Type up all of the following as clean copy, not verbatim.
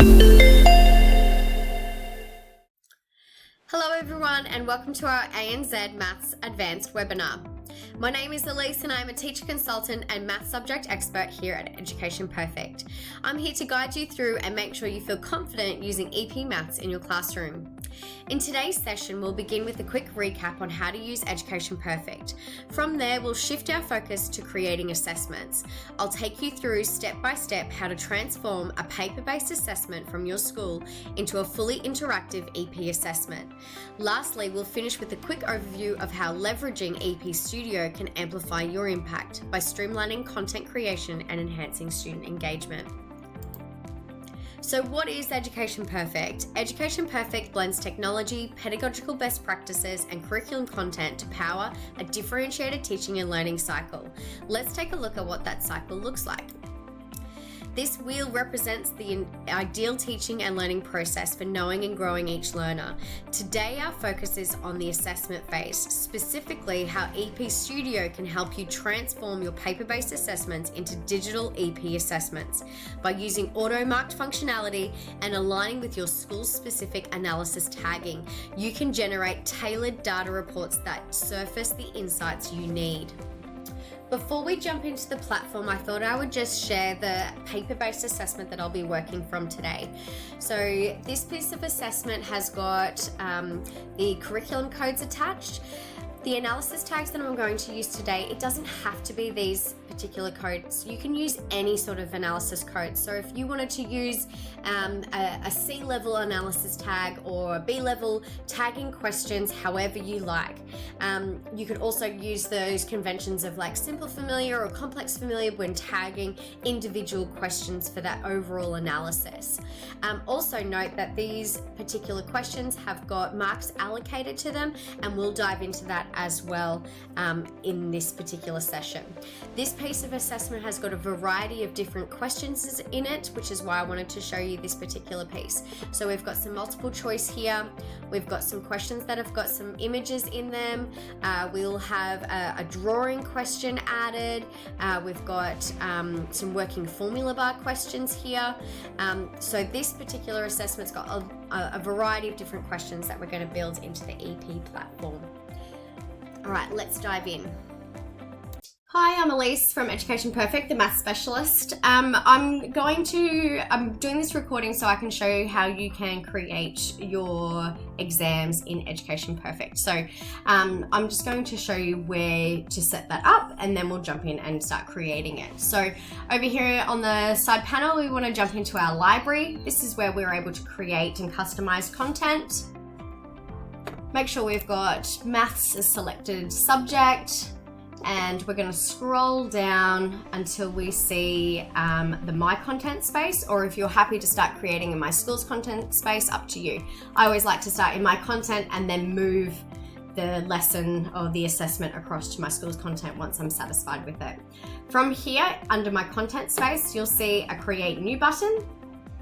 Hello everyone and welcome to our ANZ Maths Advanced webinar. My name is Elise and I'm a teacher consultant and maths subject expert here at Education Perfect. I'm here to guide you through and make sure you feel confident using EP Maths in your classroom. In today's session, we'll begin with a quick recap on how to use Education Perfect. From there, we'll shift our focus to creating assessments. I'll take you through step by step how to transform a paper-based assessment from your school into a fully interactive EP assessment. Lastly, we'll finish with a quick overview of how leveraging EP Studio can amplify your impact by streamlining content creation and enhancing student engagement. So what is Education Perfect? Education Perfect blends technology, pedagogical best practices, and curriculum content to power a differentiated teaching and learning cycle. Let's take a look at what that cycle looks like. This wheel represents the ideal teaching and learning process for knowing and growing each learner. Today, our focus is on the assessment phase, specifically how EP Studio can help you transform your paper-based assessments into digital EP assessments. By using auto-marked functionality and aligning with your school-specific analysis tagging, you can generate tailored data reports that surface the insights you need. Before we jump into the platform, I thought I would just share the paper-based assessment that I'll be working from today. So this piece of assessment has got the curriculum codes attached. The analysis tags that I'm going to use today, it doesn't have to be these particular codes. You can use any sort of analysis code. So if you wanted to use a C-level analysis tag or a B-level, tagging questions however you like. You could also use those conventions of like simple familiar or complex familiar when tagging individual questions for that overall analysis. Also note that these particular questions have got marks allocated to them, and we'll dive into that as well in this particular session. This piece of assessment has got a variety of different questions in it, which is why I wanted to show you this particular piece. So we've got some multiple choice here. We've got some questions that have got some images in them. We'll have a drawing question added. We've got some working formula bar questions here. So this particular assessment's got a variety of different questions that we're going to build into the EP platform. All right, let's dive in. Hi, I'm Elise from Education Perfect, the maths specialist. I'm doing this recording so I can show you how you can create your exams in Education Perfect. So I'm just going to show you where to set that up, and then we'll jump in and start creating it. So over here on the side panel, we want to jump into our library. This is where we're able to create and customize content. Make sure we've got maths as selected subject, and we're going to scroll down until we see the My Content space, or if you're happy to start creating in My Schools Content space, up to you. I always like to start in My Content and then move the lesson or the assessment across to My Schools Content once I'm satisfied with it. From here, under My Content space, you'll see a Create New button.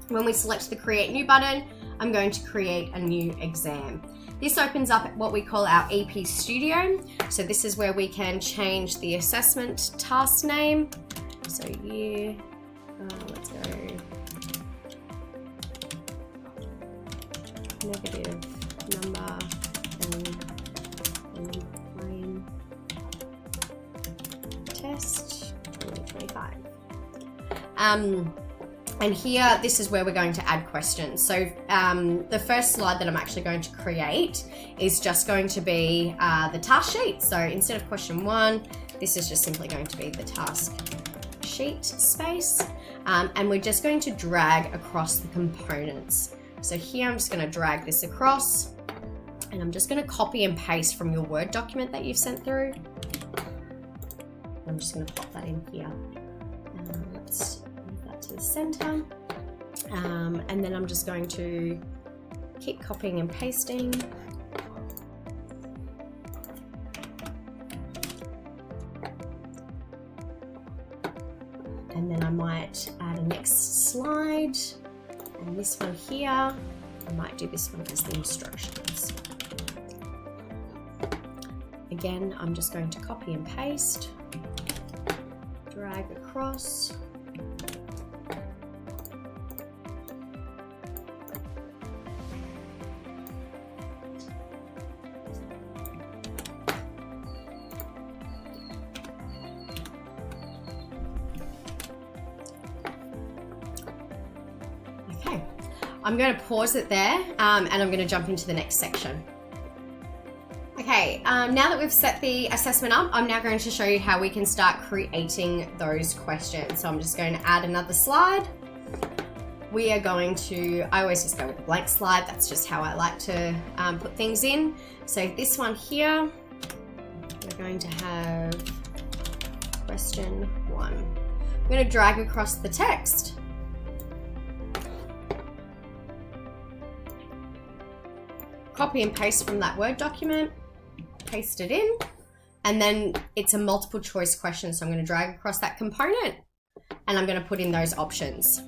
When we select the Create New button, I'm going to create a new exam. This opens up what we call our EP Studio. So this is where we can change the assessment task name. So year, let's go negative number and plain test 2025. And here, this is where we're going to add questions. So the first slide that I'm actually going to create is just going to be the task sheet. So instead of question 1, this is just simply going to be the task sheet space. And we're just going to drag across the components. So here, I'm just going to drag this across, and I'm just going to copy and paste from your Word document that you've sent through. I'm just going to pop that in here. Let's move that to the center. And then I'm just going to keep copying and pasting. And then I might add a next slide, and this one here, I might do this one as the instructions. Again, I'm just going to copy and paste, drag across, I'm going to pause it there and I'm going to jump into the next section. Okay, now that we've set the assessment up, I'm now going to show you how we can start creating those questions. So I'm just going to add another slide. We are going to, I always just go with a blank slide. That's just how I like to put things in. So this one here, we're going to have question 1. I'm going to drag across the text. Copy and paste from that Word document, paste it in, and then it's a multiple choice question. So I'm going to drag across that component and I'm going to put in those options.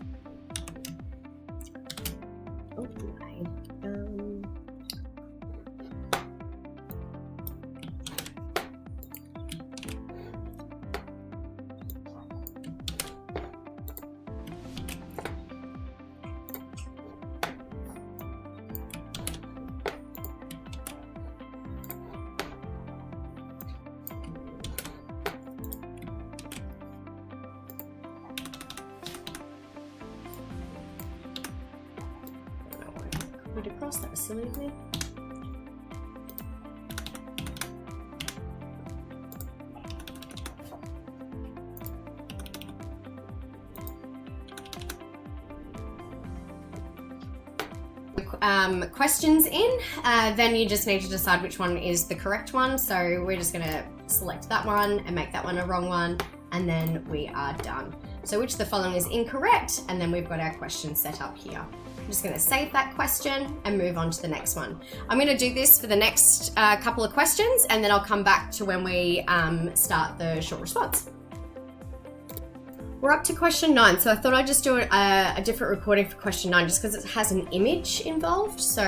Across, that was silly of me. Questions in, then you just need to decide which one is the correct one. So we're just going to select that one and make that one a wrong one, and then we are done. So which of the following is incorrect, and then we've got our question set up here. I'm just going to save that question and move on to the next one. I'm going to do this for the next couple of questions, and then I'll come back to when we start the short response. We're up to question 9, so I thought I'd just do a different recording for question 9 just because it has an image involved. So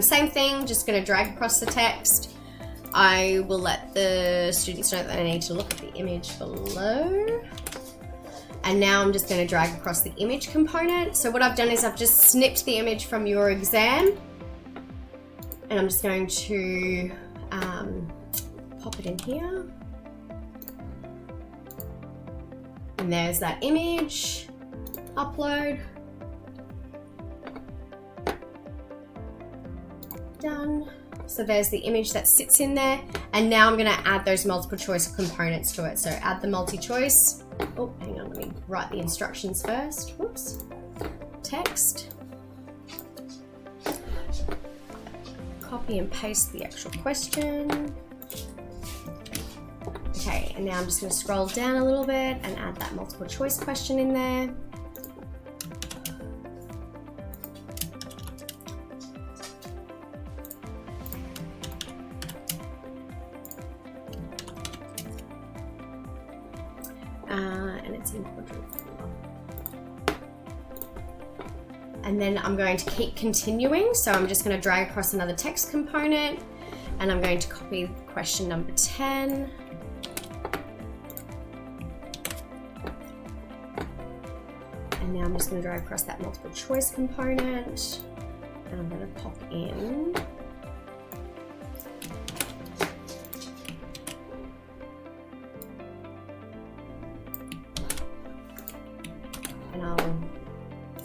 same thing, just going to drag across the text. I will let the students know that they need to look at the image below. And now I'm just going to drag across the image component. So what I've done is I've just snipped the image from your exam, and I'm just going to pop it in here. And there's that image, upload, done. So there's the image that sits in there. And now I'm going to add those multiple choice components to it. So add the multi-choice. Oh, hang on, let me write the instructions first. Whoops. Text. Copy and paste the actual question. Okay, and now I'm just going to scroll down a little bit and add that multiple choice question in there. And it's in quadrant 4. And then I'm going to keep continuing. So I'm just going to drag across another text component, and I'm going to copy question number 10. And now I'm just going to drag across that multiple choice component, and I'm going to pop in and I'll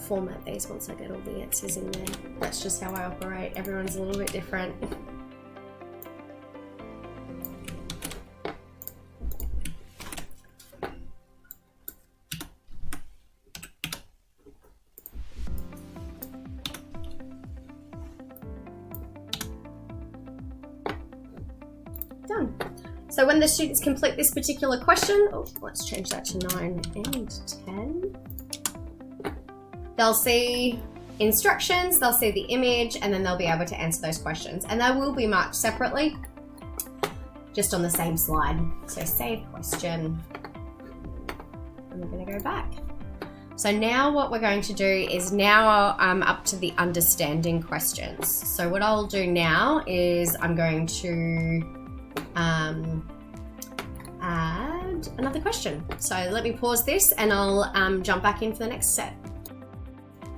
format these once I get all the answers in there. That's just how I operate. Everyone's a little bit different. Done. So when the students complete this particular question, let's change that to 9 and 10. They'll see instructions, they'll see the image, and then they'll be able to answer those questions. And they will be marked separately, just on the same slide. So save question, and we're going to go back. So now what we're going to do is now I'm up to the understanding questions. So what I'll do now is I'm going to add another question. So let me pause this and I'll jump back in for the next step.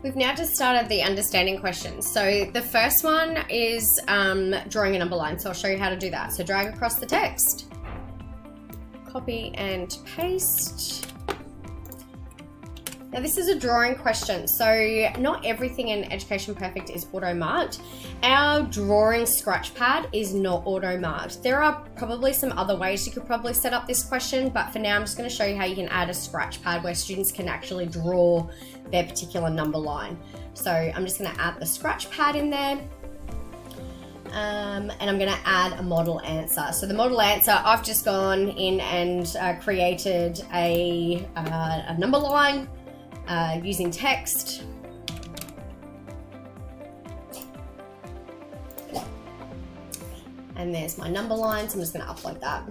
We've now just started the understanding questions. So the first one is drawing a number line. So I'll show you how to do that. So drag across the text, copy and paste. Now this is a drawing question, so not everything in Education Perfect is auto-marked. Our drawing scratch pad is not auto-marked. There are probably some other ways you could probably set up this question, but for now I'm just going to show you how you can add a scratch pad where students can actually draw their particular number line. So I'm just going to add the scratch pad in there. And I'm going to add a model answer. So the model answer, I've just gone in and created a number line using text. And there's my number line, so I'm just going to upload that.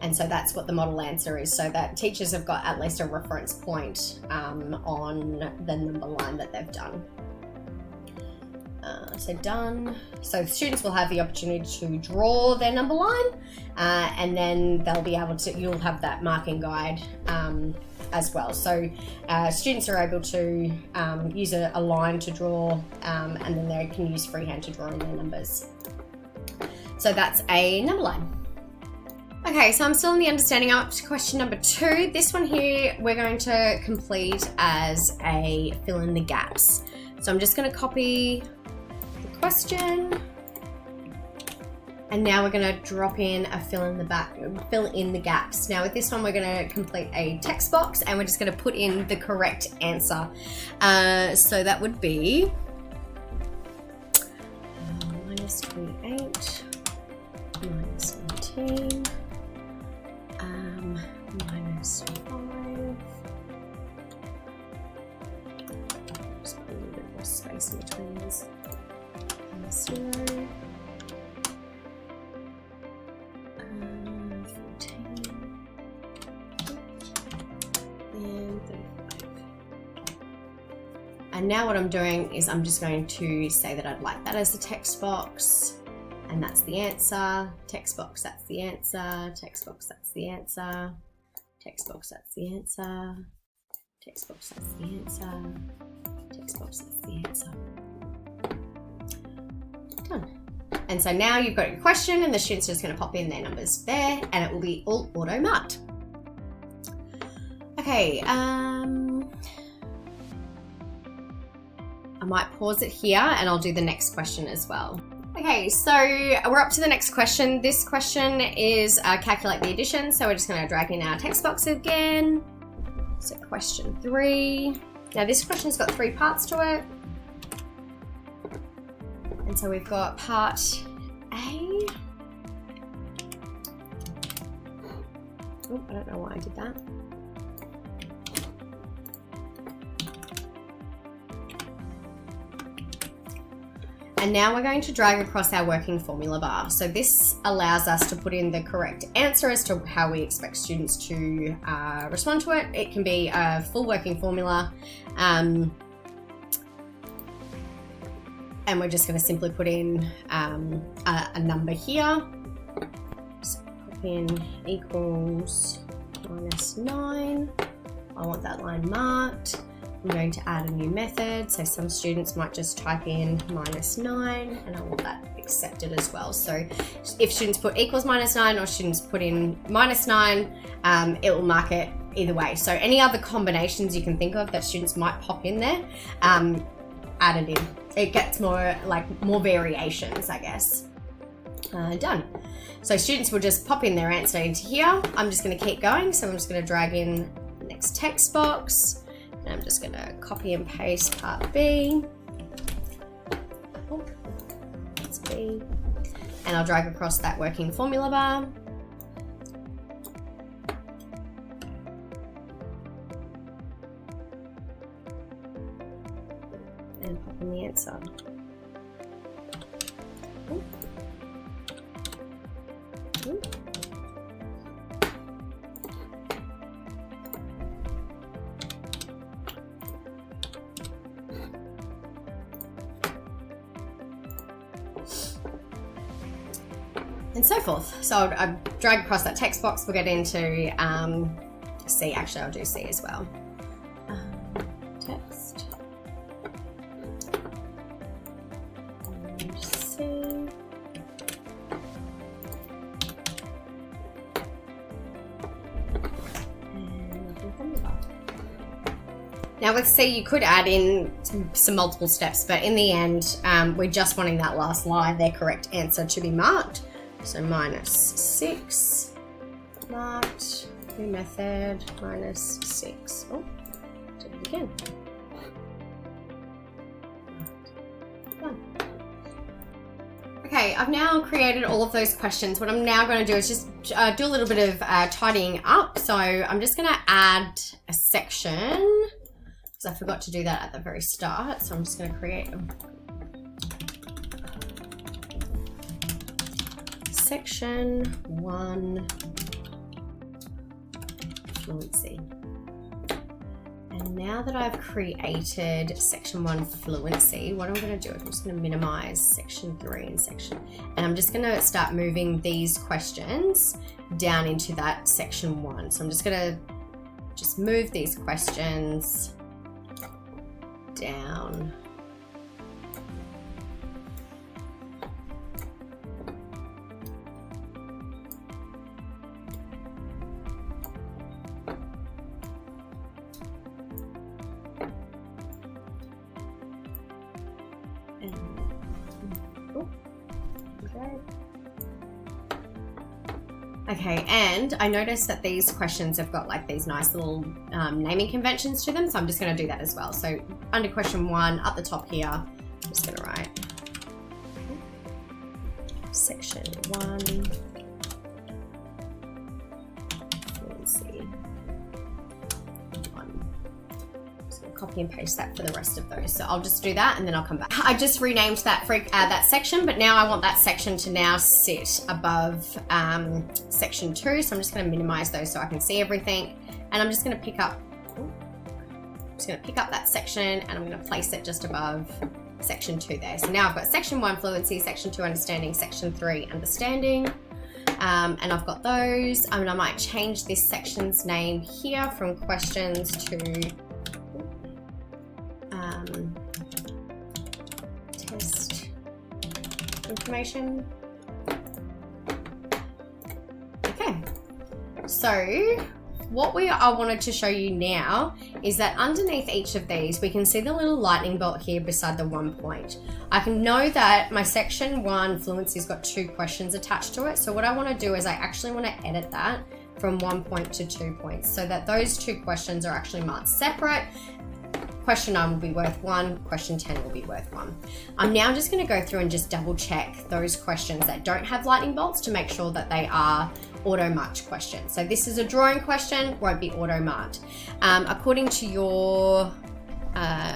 And so that's what the model answer is, so that teachers have got at least a reference point on the number line that they've done. So done. So students will have the opportunity to draw their number line, and then they'll be able to, you'll have that marking guide as well. So students are able to use a line to draw, and then they can use freehand to draw in their numbers. So that's a number line. Okay, so I'm still in the understanding up to question number 2. This one here we're going to complete as a fill in the gaps. So I'm just going to copy the question, and now we're going to drop in a fill in the gaps. Now with this one we're going to complete a text box, and we're just going to put in the correct answer. So that would be minus 28 minus 19. Minus 5. Just put a little bit more space in between these. Minus 0. 14. And 35. And now what I'm doing is I'm just going to say that I'd like that as the text box. And that's the answer. Text box, that's the answer. Text box, that's the answer. Text box, that's the answer. Text box, that's the answer. Text box, that's the answer. Done. And so now you've got your question, and the students are just going to pop in their numbers there, and it will be all auto marked. Okay, I might pause it here and I'll do the next question as well. Okay, so we're up to the next question. This question is calculate the addition. So we're just going to drag in our text box again. So question 3. Now this question's got 3 parts to it. And so we've got part A. Oh, I don't know why I did that. And now we're going to drag across our working formula bar. So this allows us to put in the correct answer as to how we expect students to respond to it. It can be a full working formula. And we're just going to simply put in a number here. So pop in equals minus 9. I want that line marked. I'm going to add a new method, so some students might just type in minus 9, and I want that accepted as well. So if students put equals minus 9 or students put in minus 9, it will mark it either way. So any other combinations you can think of that students might pop in there, add it in. It gets more variations, I guess. Done. So students will just pop in their answer into here. I'm just going to keep going, so I'm just going to drag in the next text box. And I'm just going to copy and paste part B. Oh, that's B. And I'll drag across that working formula bar. And pop in the answer. Oh. Oh. And so forth. So I'll drag across that text box. We'll get into C. Actually, I'll do C as well. Text. And C. Now with C, you could add in some multiple steps, but in the end, we're just wanting that last line, their correct answer, to be marked. So -6, marked, new method, -6. Oh, do it again. Done. Okay, I've now created all of those questions. What I'm now going to do is just do a little bit of tidying up. So I'm just going to add a section, because I forgot to do that at the very start. So I'm just going to create section 1 fluency. And now that I've created section 1 fluency, what I'm going to do is I'm just going to minimize section 3 and I'm just going to start moving these questions down into that section 1. So I'm just going to move these questions down. Okay, and I noticed that these questions have got like these nice little naming conventions to them, so I'm just going to do that as well. So under question 1, up the top here, I'm just going to write section 1 fluency 1. Just going to copy and paste that for the rest of those. So I'll just do that and then I'll come back. I just renamed that that section, but now I want that section to now sit above section 2. So I'm just going to minimize those so I can see everything. And I'm just going to pick up that section and I'm going to place it just above section 2 there. So now I've got section 1 fluency, section 2 understanding, section 3 understanding. And I've got those. I mean, I might change this section's name here from questions to test information. Okay, so what I wanted to show you now is that underneath each of these, we can see the little lightning bolt here beside the 1 point. I can know that my section 1 fluency's got 2 questions attached to it. So what I want to do is I actually want to edit that from 1 point to 2 points so that those 2 questions are actually marked separate. Question 9 will be worth 1, question 10 will be worth 1. I'm now just going to go through and just double check those questions that don't have lightning bolts to make sure that they are auto-marked questions. So this is a drawing question, won't be auto-marked. According to your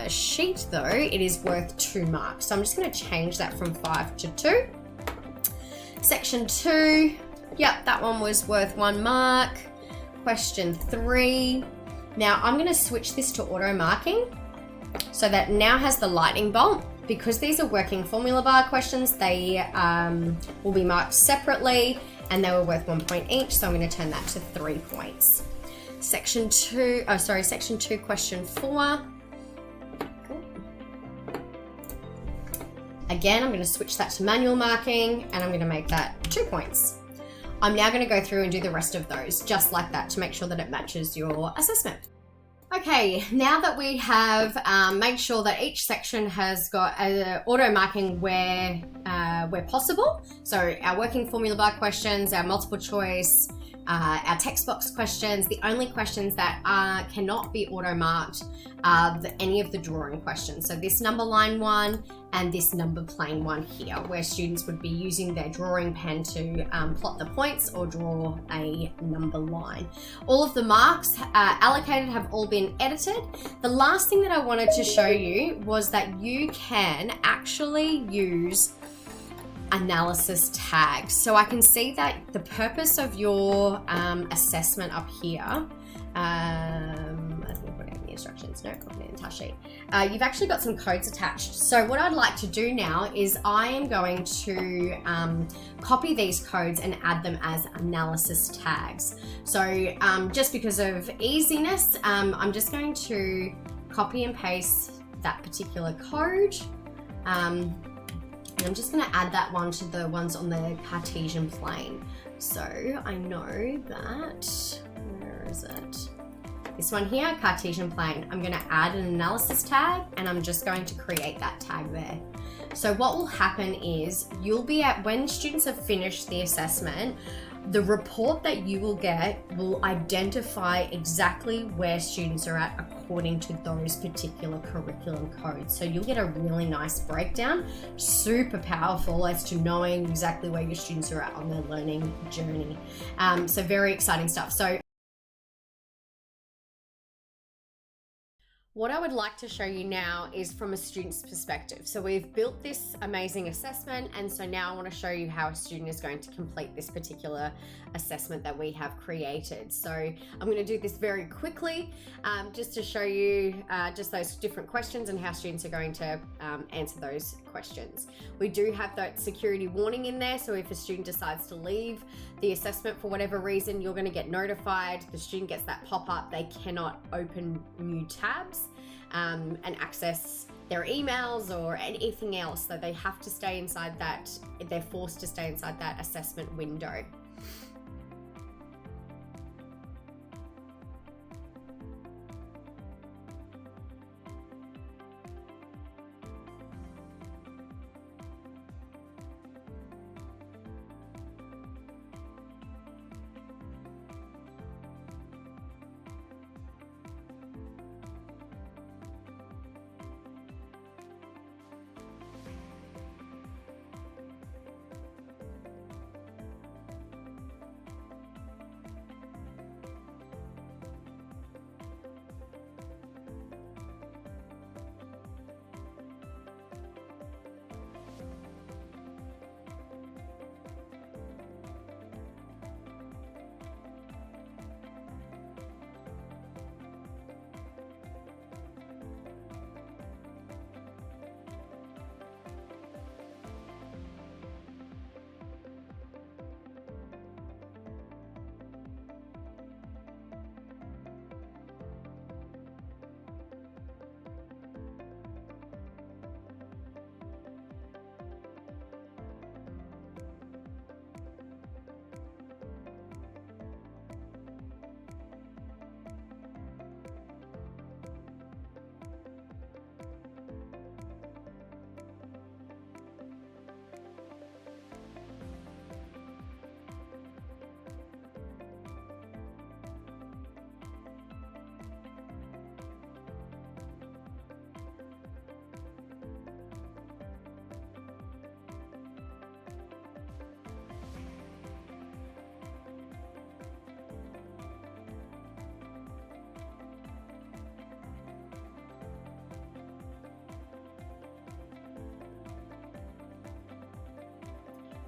sheet though, it is worth 2 marks. So I'm just going to change that from 5 to 2. Section 2, yep, that one was worth 1 mark. Question 3. Now I'm going to switch this to auto marking so that now has the lightning bolt. Because these are working formula bar questions, they will be marked separately and they were worth 1 point each. So I'm going to turn that to 3 points. Section 2, question 4. Again, I'm going to switch that to manual marking and I'm going to make that 2 points. I'm now going to go through and do the rest of those just like that to make sure that it matches your assessment. Okay, now that we have made sure that each section has got auto marking where possible, so our working formula bar questions, our multiple choice, our text box questions, the only questions that cannot be auto marked are any of the drawing questions. So this number line 1 and this number plane 1 here, where students would be using their drawing pen to plot the points or draw a number line. All of the marks allocated have all been edited. The last thing that I wanted to show you was that you can actually use analysis tags. So I can see that the purpose of your assessment up here, I think we're putting the instructions, no, copy it in task sheet. You've actually got some codes attached. So what I'd like to do now is I am going to copy these codes and add them as analysis tags. So just because of easiness, I'm just going to copy and paste that particular code. And I'm just going to add that one to the ones on the Cartesian plane. So I know that, where is it? This one here, Cartesian plane. I'm going to add an analysis tag and I'm just going to create that tag there. So what will happen is you'll be when students have finished the assessment, the report that you will get will identify exactly where students are at according to those particular curriculum codes. So you'll get a really nice breakdown, super powerful as to knowing exactly where your students are at on their learning journey. So very exciting stuff. So what I would like to show you now is from a student's perspective. So we've built this amazing assessment, and so now I want to show you how a student is going to complete this particular assessment that we have created. So I'm going to do this very quickly, just to show you just those different questions and how students are going to answer those questions. We do have that security warning in there, so if a student decides to leave the assessment for whatever reason, you're going to get notified. The student gets that pop-up. They cannot open new tabs and access their emails or anything else, so they have to stay inside that, they're forced to stay inside that assessment window.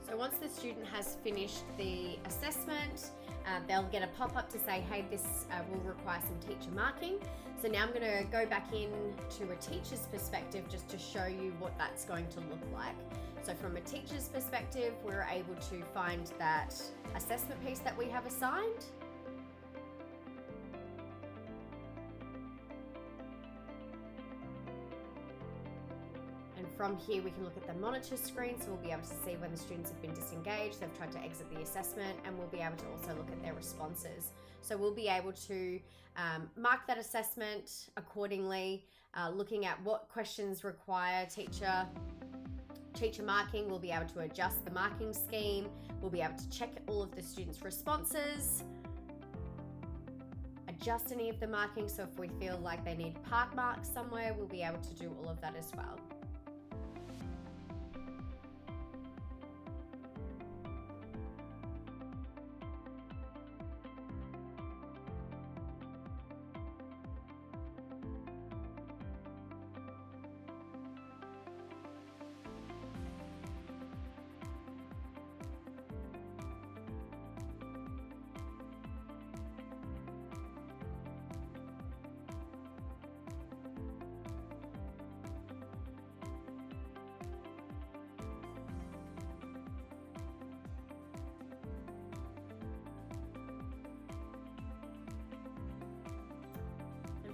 So once the student has finished the assessment, they'll get a pop-up to say, hey, this will require some teacher marking. So now I'm going to go back in to a teacher's perspective just to show you what that's going to look like. So from a teacher's perspective, we're able to find that assessment piece that we have assigned. From here, we can look at the monitor screen, so we'll be able to see when the students have been disengaged, they've tried to exit the assessment, and we'll be able to also look at their responses. So we'll be able to mark that assessment accordingly, looking at what questions require teacher marking. We'll be able to adjust the marking scheme. We'll be able to check all of the students' responses, adjust any of the marking. So if we feel like they need park marks somewhere, we'll be able to do all of that as well.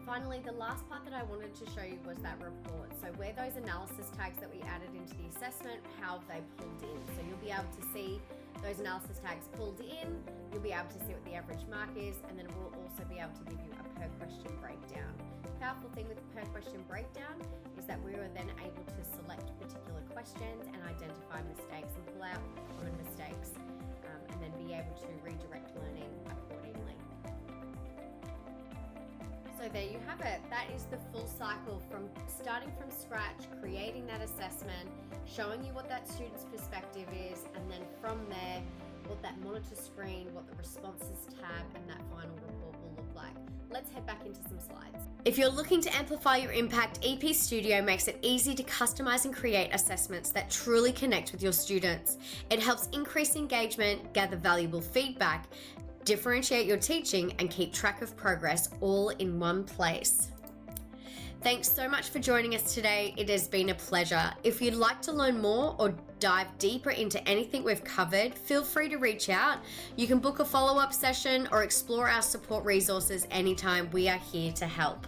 Finally, the last part that I wanted to show you was that report. So where those analysis tags that we added into the assessment, how they pulled in. So you'll be able to see those analysis tags pulled in, you'll be able to see what the average mark is, and then it will also be able to give you a per question breakdown. Powerful thing with the per question breakdown is that we were then able to select particular questions and identify mistakes and pull out common mistakes, and then be able to redirect learning accordingly. So there you have it. That is the full cycle from starting from scratch, creating that assessment, showing you what that student's perspective is, and then from there, what that monitor screen, what the responses tab, and that final report will look like. Let's head back into some slides. If you're looking to amplify your impact, EP Studio makes it easy to customize and create assessments that truly connect with your students. It helps increase engagement, gather valuable feedback, differentiate your teaching, and keep track of progress all in one place. Thanks so much for joining us today. It has been a pleasure. If you'd like to learn more or dive deeper into anything we've covered, feel free to reach out. You can book a follow-up session or explore our support resources anytime. We are here to help.